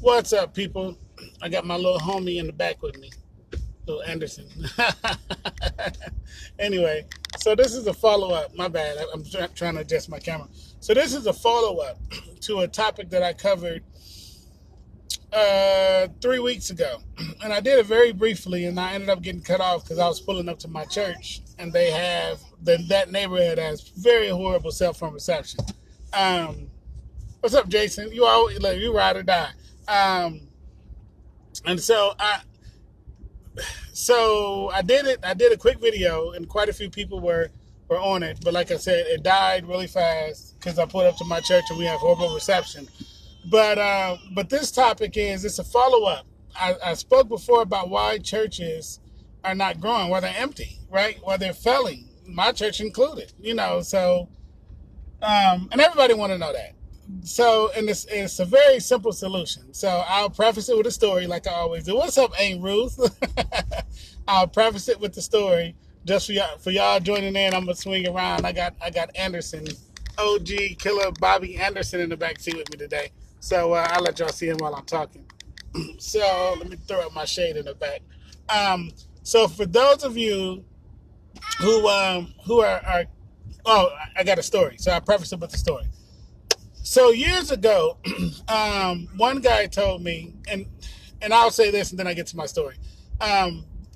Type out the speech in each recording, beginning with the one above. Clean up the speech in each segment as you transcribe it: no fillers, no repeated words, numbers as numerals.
What's up, people? I got my little homie in the back with me, little Anderson. Anyway, so this is a follow up. My bad. I'm trying to adjust my camera. So this is a follow up to a topic that I covered 3 weeks ago, and I did it very briefly, and I ended up getting cut off because I was pulling up to my church, and they have that neighborhood has very horrible cell phone reception. Um, what's up, Jason? You always like you ride or die. Um, and so I did it. I did a quick video, and quite a few people were on it. But like I said, it died really fast because I put up to my church and we have horrible reception. But this topic it's a follow up. I spoke before about why churches are not growing, why they're empty, right? Why they're failing. My church included, and everybody want to know that. So, and it's a very simple solution. So I'll preface it with a story like I always do. What's up, Aunt Ruth? I'll preface it with the story just for y'all joining in. I'm gonna swing around. I got Anderson, OG killer Bobby Anderson in the back seat with me today. So I'll let y'all see him while I'm talking. So let me throw up my shade in the back. So for those of you who are oh, I got a story. So I preface it with the story. So years ago, one guy told me, and I'll say this and then I get to my story.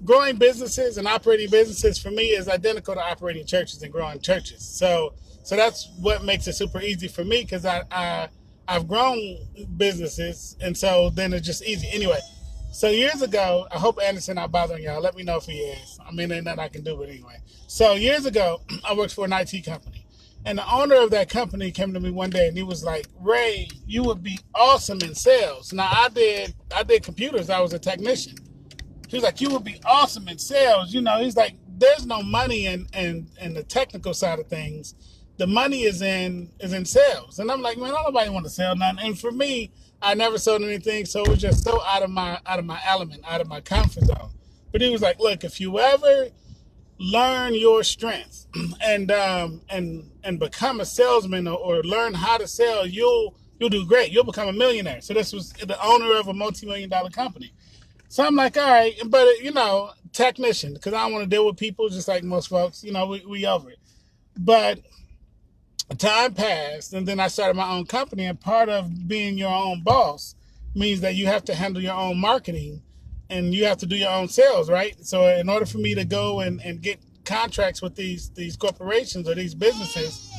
Growing businesses and operating businesses for me is identical to operating churches and growing churches. So that's what makes it super easy for me because I've grown businesses, and so then it's just easy. Anyway, so years ago, I hope Anderson not bothering y'all. Let me know if he is. I mean, ain't nothing I can do, but anyway. So years ago, I worked for an IT company. And the owner of that company came to me one day and he was like, Ray, you would be awesome in sales. Now I did computers. I was a technician. He was like, you would be awesome in sales. He's like, there's no money in the technical side of things. The money is in sales. And I'm like, man, nobody want to sell nothing. And for me, I never sold anything, so it was just so out of my element, out of my comfort zone. But he was like, look, if you ever learn your strengths and become a salesman or learn how to sell, you'll do great. You'll become a millionaire. So this was the owner of a multi-million-dollar company. So I'm like, all right, but technician, because I don't want to deal with people just like most folks. We over it. But time passed, and then I started my own company, and part of being your own boss means that you have to handle your own marketing and you have to do your own sales, right? So in order for me to go and get contracts with these corporations or these businesses,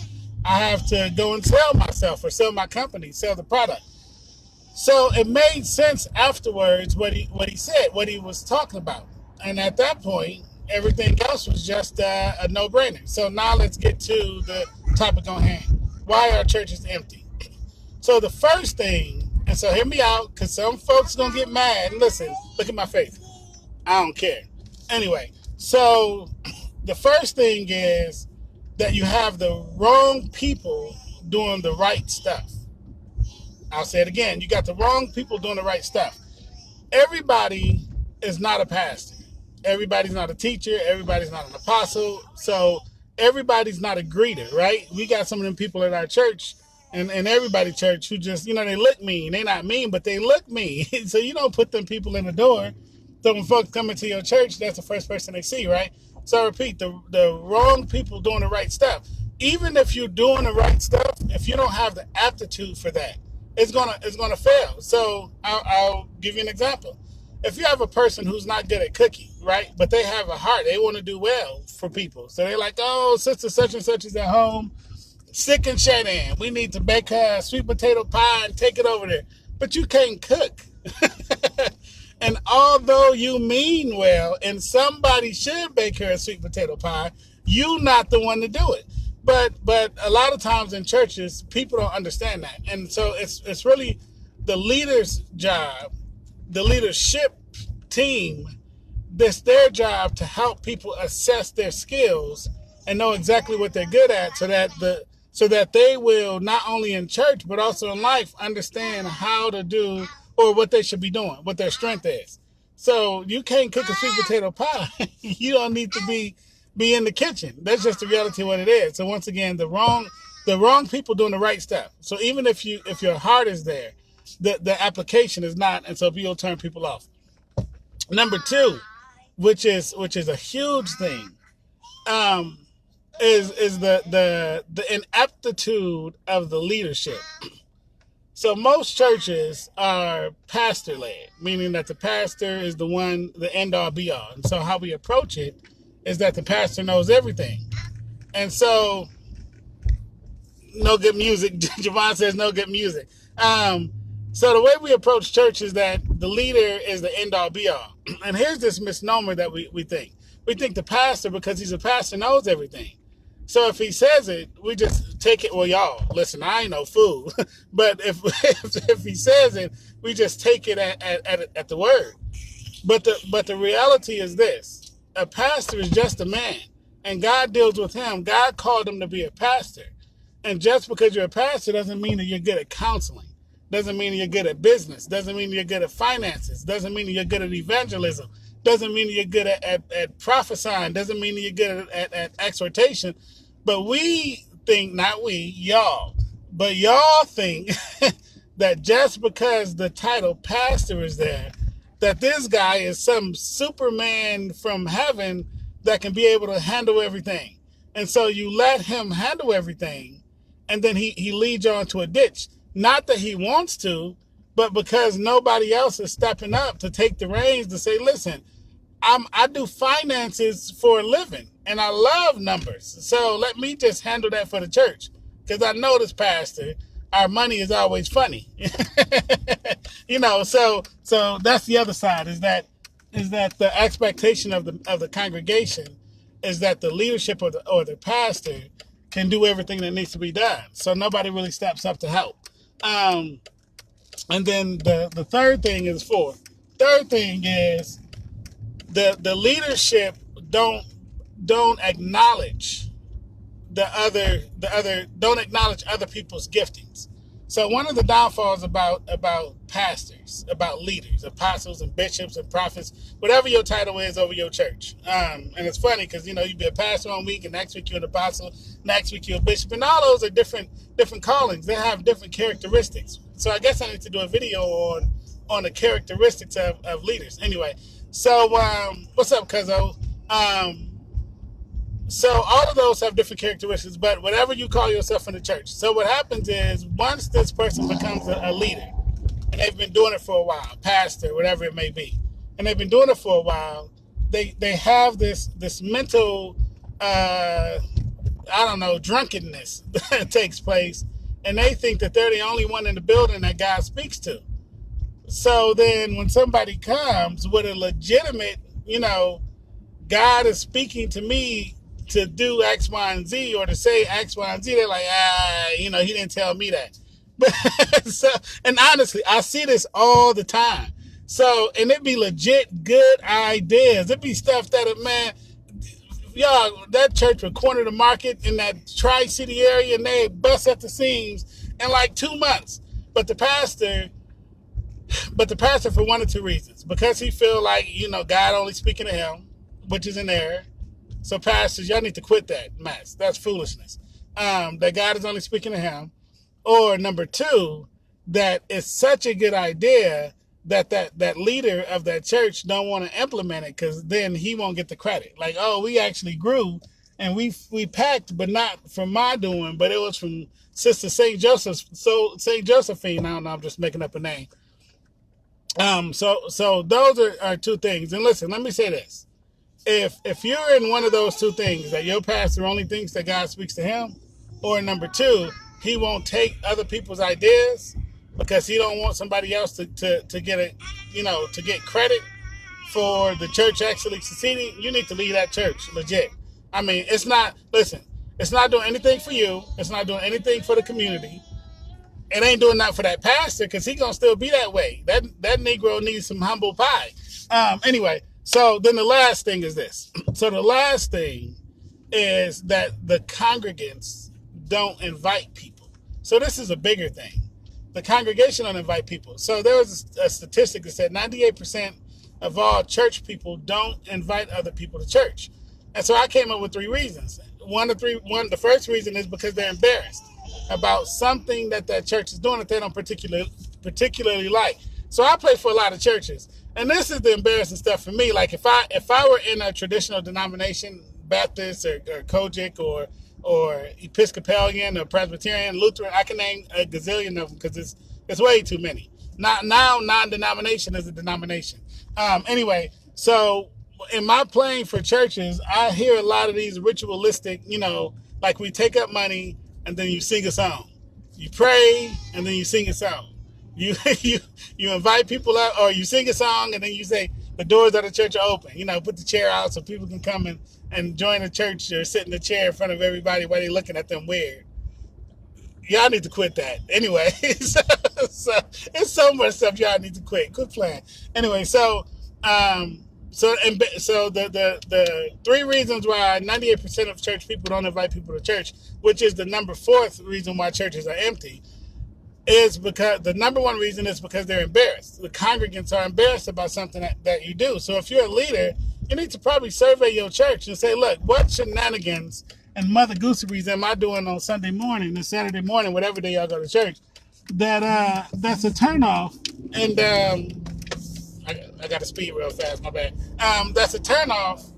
I have to go and sell myself or sell my company, sell the product. So it made sense afterwards what he said, what he was talking about. And at that point, everything else was just a no-brainer. So now let's get to the topic on hand. Why are churches empty? So the first thing, and so hear me out, because some folks going to get mad. And listen, look at my face. I don't care. Anyway, so the first thing is that you have the wrong people doing the right stuff. I'll say it again. You got the wrong people doing the right stuff. Everybody is not a pastor. Everybody's not a teacher. Everybody's not an apostle. So everybody's not a greeter, right? We got some of them people at our church and everybody church who just, they look mean. They're not mean, but they look mean. So you don't put them people in the door. So when folks come into your church, that's the first person they see, right? So I repeat, the wrong people doing the right stuff. Even if you're doing the right stuff, if you don't have the aptitude for that, it's gonna fail. So I'll give you an example. If you have a person who's not good at cooking, right, but they have a heart, they want to do well for people. So they're like, oh, sister such and such is at home, sick and shut in. We need to bake her a sweet potato pie and take it over there. But you can't cook. And although you mean well, and somebody should bake her a sweet potato pie, you not the one to do it. But a lot of times in churches, people don't understand that. And so it's really the leader's job, the leadership team, it's their job to help people assess their skills and know exactly what they're good at so that they will not only in church but also in life understand how to do or what they should be doing, what their strength is. So you can't cook a sweet potato pie. You don't need to be in the kitchen. That's just the reality of what it is. So once again, the wrong people doing the right stuff. So even if your heart is there, the application is not, and so people turn people off. Number two, which is a huge thing, is the ineptitude of the leadership. So most churches are pastor led, meaning that the pastor is the end all be all. And so how we approach it is that the pastor knows everything. And so no good music. Javon says no good music. So the way we approach church is that the leader is the end all be all. And here's this misnomer that we think. We think the pastor, because he's a pastor, knows everything. So if he says it, we just take it. Well, y'all, listen, I ain't no fool. But if he says it, we just take it at the word. But the reality is this. A pastor is just a man. And God deals with him. God called him to be a pastor. And just because you're a pastor doesn't mean that you're good at counseling. Doesn't mean you're good at business. Doesn't mean you're good at finances. Doesn't mean you're good at evangelism. Doesn't mean you're good at prophesying. Doesn't mean you're good at exhortation. But we think, not we, y'all, but y'all think that just because the title pastor is there, that this guy is some Superman from heaven that can be able to handle everything. And so you let him handle everything, and then he leads you onto a ditch. Not that he wants to, but because nobody else is stepping up to take the reins to say, listen, I do finances for a living, and I love numbers. So let me just handle that for the church. Because I know this pastor, our money is always funny. So that's the other side, is that the expectation of the congregation is that the leadership or the pastor can do everything that needs to be done. So nobody really steps up to help. And then the third thing is the leadership don't acknowledge don't acknowledge other people's giftings. So one of the downfalls about pastors, about leaders, apostles and bishops and prophets, whatever your title is over your church. And it's funny because, you be a pastor one week and next week you're an apostle, next week you're a bishop, and all those are different callings. They have different characteristics. So I guess I need to do a video on the characteristics of leaders. Anyway, so what's up, Cuzzo? So all of those have different characteristics, but whatever you call yourself in the church. So what happens is once this person becomes a leader, and they've been doing it for a while, pastor, whatever it may be, and they've been doing it for a while, they have this mental, drunkenness that takes place, and they think that they're the only one in the building that God speaks to. So then when somebody comes with a legitimate, God is speaking to me to do X, Y, and Z, or to say X, Y, and Z, they're like, he didn't tell me that. But and honestly, I see this all the time. So, and it be legit good ideas. It be stuff that, man, y'all, that church would corner the market in that Tri-City area, and they bust at the seams in like 2 months. But the pastor, for one or two reasons, because he feel like, God only speaking to him, which is an error. So pastors, y'all need to quit that mess. That's foolishness. That God is only speaking to him. Or number two, that it's such a good idea that leader of that church don't want to implement it, because then he won't get the credit. Like, oh, we actually grew and we packed, but not from my doing, but it was from Sister St. Joseph. So St. Josephine, I don't know, I'm just making up a name. So those are two things. And listen, let me say this. If you're in one of those two things, that your pastor only thinks that God speaks to him, or number two, he won't take other people's ideas because he don't want somebody else to get it, to get credit for the church actually succeeding, you need to leave that church, legit. I mean, it's not doing anything for you. It's not doing anything for the community. It ain't doing that for that pastor, because he's going to still be that way. That Negro needs some humble pie. Anyway, so then the last thing is this. So the last thing is that the congregants don't invite people. So this is a bigger thing. The congregation don't invite people. So there was a statistic that said 98% of all church people don't invite other people to church. And so I came up with 3 reasons. The first reason is because they're embarrassed about something that church is doing that they don't particularly particularly like. So I play for a lot of churches, and this is the embarrassing stuff for me. Like if I were in a traditional denomination, Baptist or Kojic or Episcopalian or Presbyterian, Lutheran, I can name a gazillion of them because it's way too many. Now non-denomination is a denomination. Anyway, so in my playing for churches, I hear a lot of these ritualistic, like we take up money and then you sing a song. You pray and then you sing a song. You you invite people up, or you sing a song and then you say the doors of the church are open. Put the chair out so people can come and join the church or sit in the chair in front of everybody while they're looking at them weird. Y'all need to quit that. Anyway, so it's so much stuff y'all need to quit. Quit playing. Anyway, so the three reasons why 98% of church people don't invite people to church, which is the number fourth reason why churches are empty, is because the number one reason is because they're embarrassed. The congregants are embarrassed about something that you do. So if you're a leader, you need to probably survey your church and say, look, what shenanigans and mother gooseries am I doing on Sunday morning and Saturday morning, whatever day y'all go to church, that's a turnoff. And I got to speed real fast, my bad. That's a turnoff.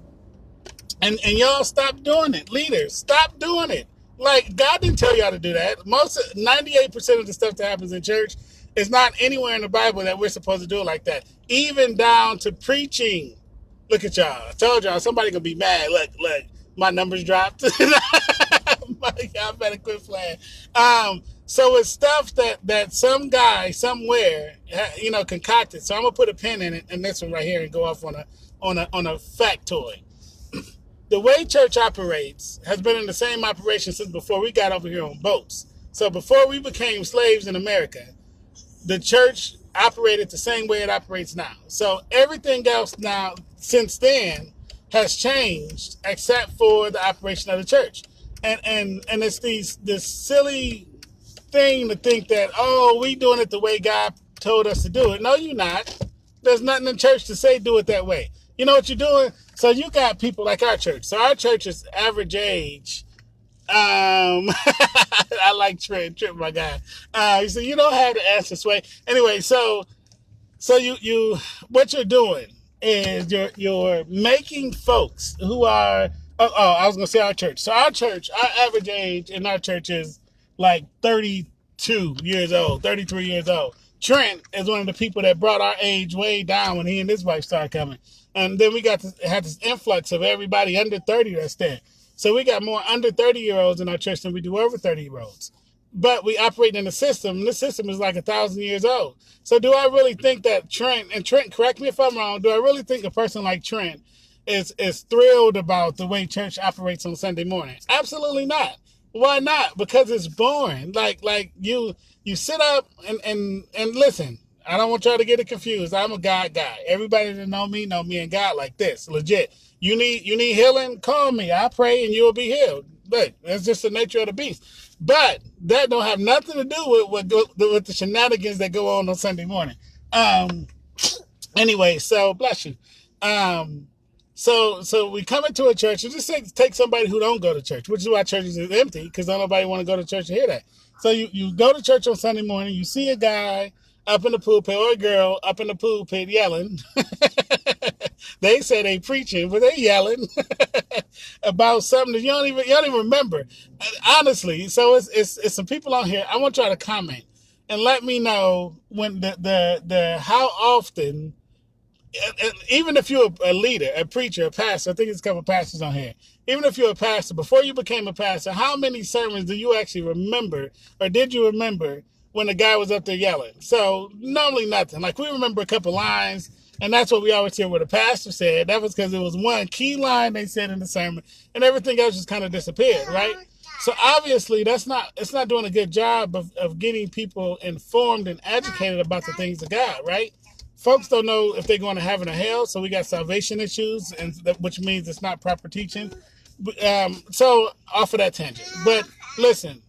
And y'all stop doing it. Leaders, stop doing it. Like, God didn't tell y'all to do that. 98% of the stuff that happens in church is not anywhere in the Bible that we're supposed to do it like that. Even down to preaching. Look at y'all. I told y'all, somebody gonna be mad. Look, my numbers dropped. Y'all better quit playing. So it's stuff that some guy somewhere, concocted. So I'm gonna put a pin in this one right here and go off on a factoid. The way church operates has been in the same operation since before we got over here on boats. So before we became slaves in America, the church operated the same way it operates now. So everything else now since then has changed except for the operation of the church. And it's this silly thing to think that, we doing it the way God told us to do it. No, you're not. There's nothing in church to say do it that way. You know what you're doing? So you got people like our church. So our church is average age. I like Trent, my guy. So you don't have to answer sway. Anyway, so you what you're doing is you're making folks who are I was gonna say our church. So our average age in our church is like 32 years old, 33 years old. Trent is one of the people that brought our age way down when he and his wife started coming. And then we had this influx of everybody under 30 that's there. So we got more under 30-year-olds in our church than we do over 30-year-olds. But we operate in a system, and this system is like 1,000 years old. So do I really think that Trent, correct me if I'm wrong, do I really think a person like Trent is thrilled about the way church operates on Sunday morning? Absolutely not. Why not? Because it's boring. Like you sit up and listen. I don't want y'all to get it confused. I'm a God guy. Everybody that know me and God like this. Legit. You need healing? Call me. I pray and you'll be healed. Look, that's just the nature of the beast. But that don't have nothing to do with the shenanigans that go on Sunday morning. Anyway, so bless you. So we come into a church and just take somebody who don't go to church, which is why churches is empty, because don't nobody want to go to church to hear that. So you go to church on Sunday morning, you see a guy up in the pulpit or a girl up in the pulpit yelling. They say they preaching, but they yelling about something that you don't even remember. Honestly, so it's some people on here. I want y'all to comment and let me know when the how often. Even if you're a leader, a preacher, a pastor, I think it's a couple of pastors on here. Even if you're a pastor, before you became a pastor, how many sermons do you actually remember, or did you remember when the guy was up there yelling? So normally nothing. Like we remember a couple lines, and that's what we always hear what the pastor said. That was because it was one key line they said in the sermon, and everything else just kind of disappeared, right? So obviously it's not doing a good job of getting people informed and educated about the things of God, right? Folks don't know if they're going to heaven or hell, so we got salvation issues, which means it's not proper teaching. So off of that tangent. But listen,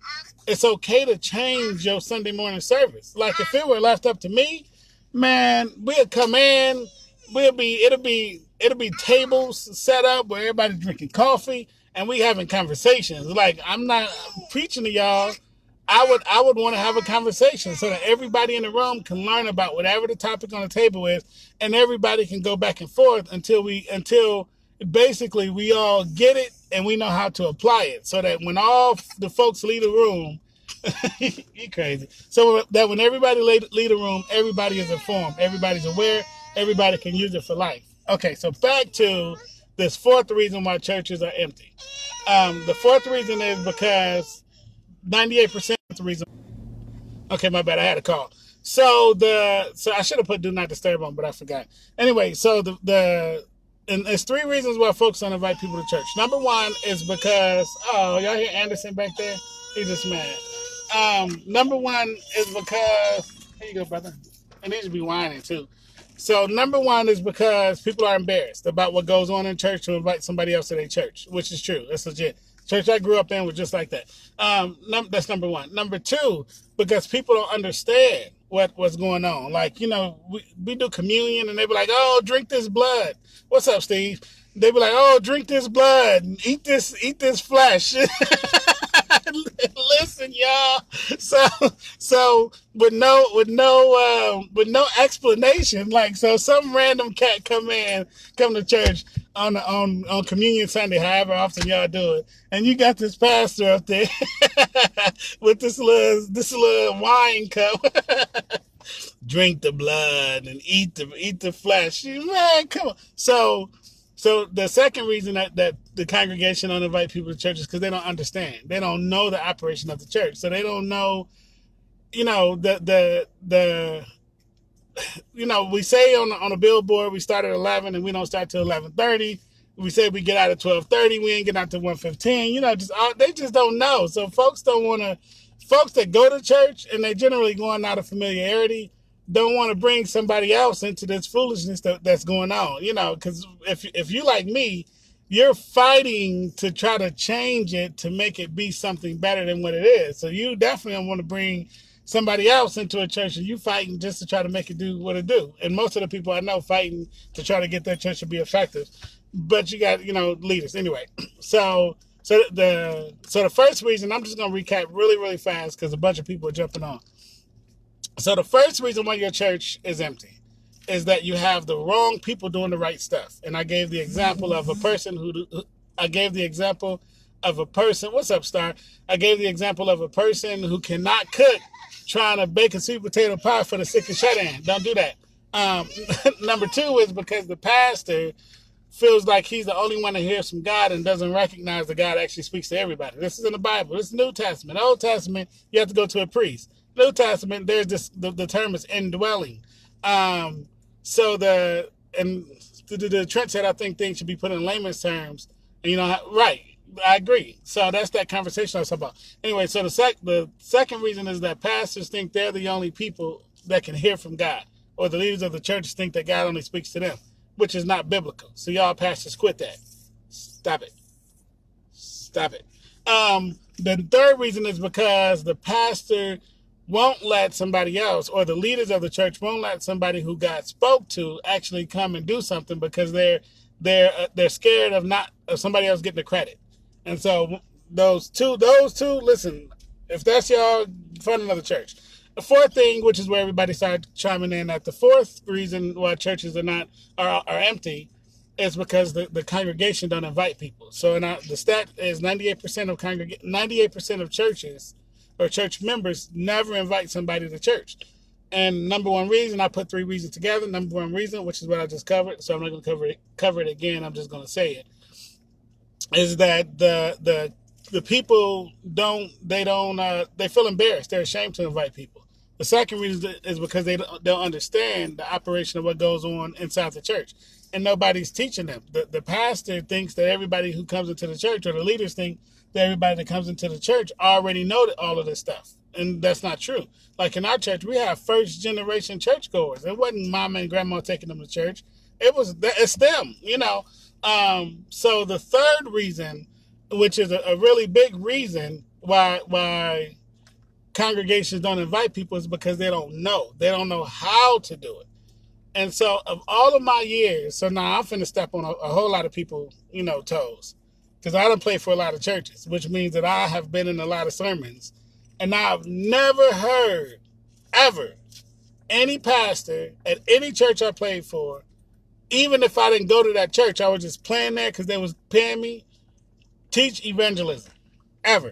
it's okay to change your Sunday morning service. Like if it were left up to me, man, we'll come in, it'll be tables set up where everybody's drinking coffee and we having conversations. Like I'm not preaching to y'all. I would want to have a conversation so that everybody in the room can learn about whatever the topic on the table is, and everybody can go back and forth until basically we all get it and we know how to apply it, so that when all the folks leave the room, you crazy. So that when everybody leave the room, everybody is informed, everybody's aware, everybody can use it for life. Okay, so back to this fourth reason why churches are empty. The fourth reason is because 98% of the reason. Okay, my bad. I had a call. So I should have put do not disturb on, but I forgot. Anyway, so and there's three reasons why folks don't invite people to church. Number one is because y'all hear Anderson back there? He's just mad. Number one is because here you go, brother. And he should be whining too. So number one is because people are embarrassed about what goes on in church to invite somebody else to their church, which is true. That's legit. Church I grew up in was just like that. That's number one. Number two, because people don't understand what's going on. Like, we do communion and they be like, oh, drink this blood. What's up, Steve? They be like, oh, drink this blood and eat this flesh. Listen, y'all. So with no explanation, like, so some random cat come to church on Communion Sunday, however often y'all do it, and you got this pastor up there with this little wine cup. Drink the blood and eat the flesh. Man, come on. So the second reason that the congregation don't invite people to church is because they don't understand. They don't know the operation of the church. So they don't know, we say on a billboard we start at 11 and we don't start till 11:30. We say we get out at 12:30, we ain't get out till 1:15. They just don't know. So folks that go to church and they generally going out of familiarity don't want to bring somebody else into this foolishness that's going on, because if you like me, you're fighting to try to change it to make it be something better than what it is. So you definitely don't want to bring somebody else into a church and you fighting just to try to make it do what it do. And most of the people I know fighting to try to get their church to be effective. But you got, leaders. Anyway, so the first reason, I'm just going to recap really, really fast because a bunch of people are jumping on. So the first reason why your church is empty is that you have the wrong people doing the right stuff. And I gave the example of a person what's up, Star? I gave the example of a person who cannot cook trying to bake a sweet potato pie for the sick and shut-in. Don't do that. Number two is because the pastor feels like he's the only one that hears from God and doesn't recognize that God actually speaks to everybody. This is in the Bible. This is New Testament. Old Testament, you have to go to a priest. New Testament, there's this, the term is indwelling. So the Trent said, I think things should be put in layman's terms. And right, I agree. So that's that conversation I was talking about. Anyway, so the second reason is that pastors think they're the only people that can hear from God, or the leaders of the church think that God only speaks to them, which is not biblical. So y'all pastors, quit that. Stop it. The third reason is because the pastor won't let somebody else, or the leaders of the church won't let somebody who God spoke to actually come and do something because they're scared of somebody else getting the credit. And so those two, listen, if that's y'all, find another church. The fourth thing, which is where everybody started chiming in, that the fourth reason why churches are empty is because the congregation don't invite people. So the stat is 98% of churches or church members never invite somebody to church. And number one reason, I put three reasons together. Number one reason, which is what I just covered, so I'm not going to cover it again. I'm just going to say it, is that the people they feel embarrassed. They're ashamed to invite people. The second reason is because they don't understand the operation of what goes on inside the church, and nobody's teaching them. The pastor thinks that everybody who comes into the church, or the leaders think that everybody that comes into the church already know all of this stuff, and that's not true. Like in our church, we have first generation churchgoers. It wasn't mama and grandma taking them to church. It's them, So the third reason, which is a really big reason why congregations don't invite people, is because they don't know how to do it. And so of all of my years, so now I'm finna step on a whole lot of people, toes, because I done played for a lot of churches, which means that I have been in a lot of sermons And I've never heard, ever, any pastor at any church I played for, even if I didn't go to that church, I was just playing there because they was paying me, teach evangelism. Ever.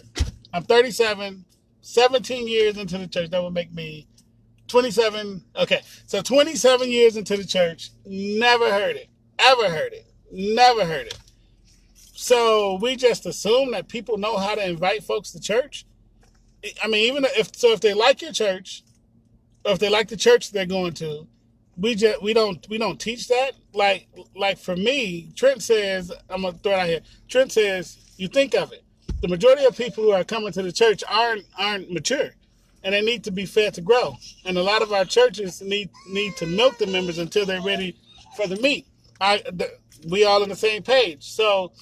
I'm 37, 17 years into the church. That would make me 27. Okay, so 27 years into the church, never heard it. Ever heard it. Never heard it. So we just assume that people know how to invite folks to church. I mean, even if they like your church, or if they like the church they're going to, we don't teach that. Like for me, Trent says, I'm gonna throw it out here. Trent says, you think of it. The majority of people who are coming to the church aren't mature, and they need to be fed to grow. And a lot of our churches need to milk the members until they're ready for the meat. We all on the same page. So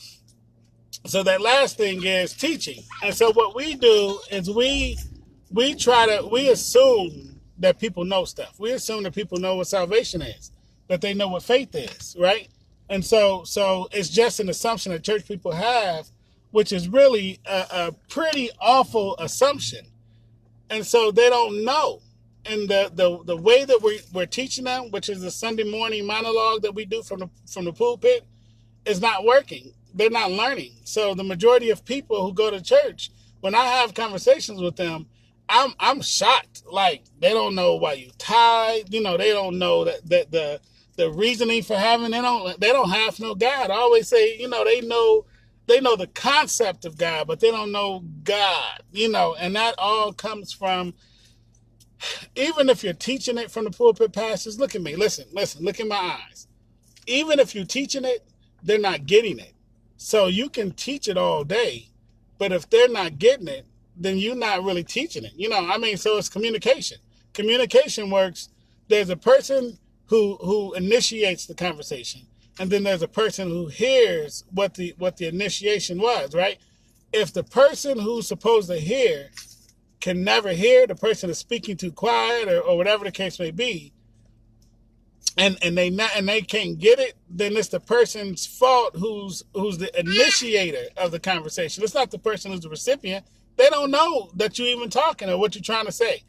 that last thing is teaching. And so what we do is we assume that people know stuff. We assume that people know what salvation is, that they know what faith is, right? And so it's just an assumption that church people have, which is really a pretty awful assumption. And so they don't know. And the way that we're teaching them, which is the Sunday morning monologue that we do from the pulpit, is not working. They're not learning. So the majority of people who go to church, when I have conversations with them, I'm shocked. Like, they don't know why you tithe. They don't know that the reasoning for having, they don't have no God. I always say, they know the concept of God, but they don't know God. And that all comes from, even if you're teaching it from the pulpit, pastors, look at me, listen, look in my eyes. Even if you're teaching it, they're not getting it. So you can teach it all day, but if they're not getting it, then you're not really teaching it. So it's communication. Communication works. There's a person who initiates the conversation, and then there's a person who hears what the initiation was, right? If the person who's supposed to hear can never hear, the person is speaking too quiet or whatever the case may be, and they can't get it, then it's the person's fault who's the initiator of the conversation. It's not the person who's the recipient. They don't know that you're even talking or what you're trying to say.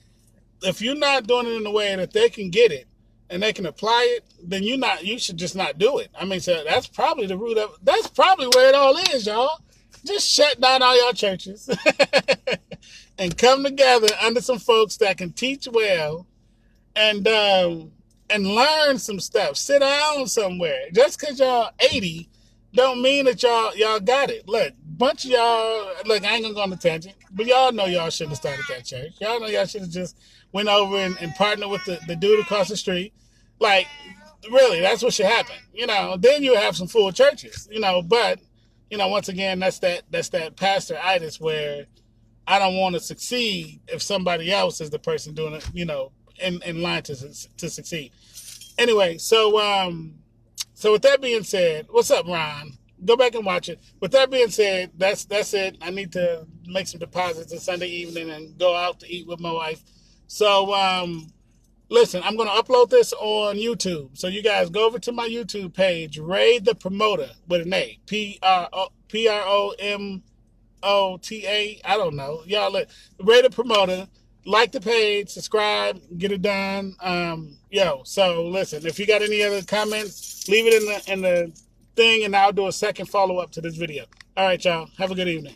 If you're not doing it in a way that they can get it and they can apply it, then you should just not do it. So that's probably the root of, that's probably where it all is, y'all. Just shut down all your churches and come together under some folks that can teach well and learn some stuff. Sit down somewhere. Just because y'all 80 don't mean that y'all got it. Look, bunch of y'all, look, I ain't gonna go on a tangent, but y'all know y'all shouldn't have started that church. Y'all know y'all should have just went over and partnered with the dude across the street. Like, really, that's what should happen. Then you have some full churches, but, once again, that's that pastor-itis where I don't want to succeed if somebody else is the person doing it, in line to succeed. Anyway, so with that being said, what's up, Ron? Go back and watch it. With that being said, that's it. I need to make some deposits on Sunday evening and go out to eat with my wife. So, listen, I'm going to upload this on YouTube. So you guys go over to my YouTube page, Ray the Promoter with an A, Promota. I don't know. Y'all, Ray the Promoter. Like the page, subscribe, get it done. So listen, if you got any other comments, leave it in the thing, and I'll do a second follow-up to this video. All right, y'all. Have a good evening.